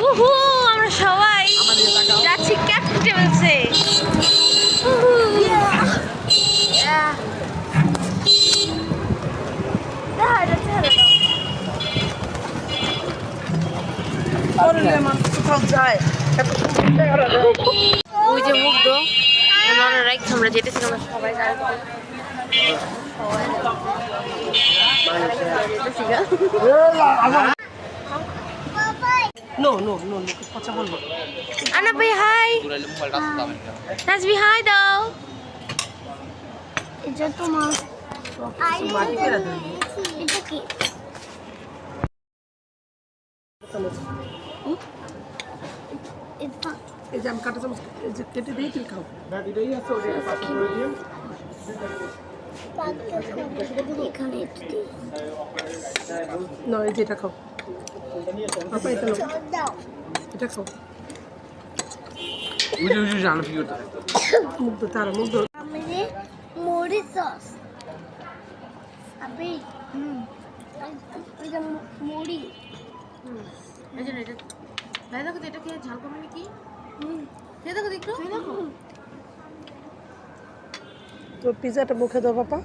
উহু আমরা সবাই যাচ্ছি ক্যাপিটালসে। ওই যে মুগ্ধ রাইট আমরা যেতেছি আমরা সবাই আনা ভাই হাই নাজবি হাই দাও। এটা তোমার এটা কি এই যে আমি কাটা চামচ কেটে দিই তুমি খাও। এখানে না এই যে এটা খাও আপা, এটা নাও, এটা খাও। মুগ্ধ তারা মুগ্ধ আমাদের মুড়ি সস আবে এটা মুড়ি এই যে এটা ভাই দেখো তো এটা কি ঝাল কমে নাকি? খেয়ে দেখো একটু দেখো। তো পিজাটা মুখে দাও বাবা।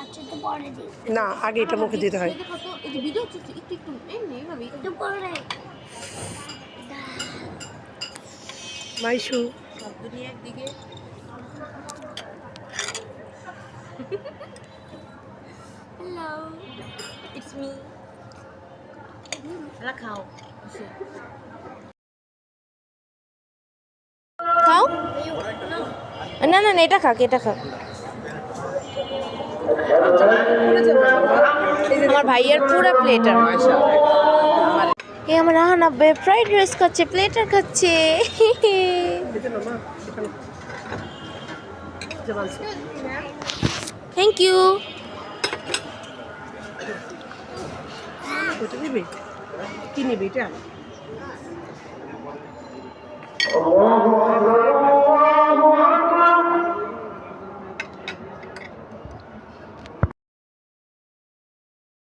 আচ্ছা তো পরে দিই না আগে এটা মুখে দিতে হয়। দেখো তো এই যে ভিডিও হচ্ছে একটু একটু এমনি এইভাবে একটু পরে মাইশু শব্দ নিয়ে একদিকে হ্যালো ইটস মি খাও খাও না না না এটা খাক এটা খাক। আমার ভাইয়ের পুরো প্লেটার আমার রাহানা ফ্রাইড রাইস খাচ্ছে প্লেটার খাচ্ছে। Thank you. ওটা নিবি কি নিবি এটা?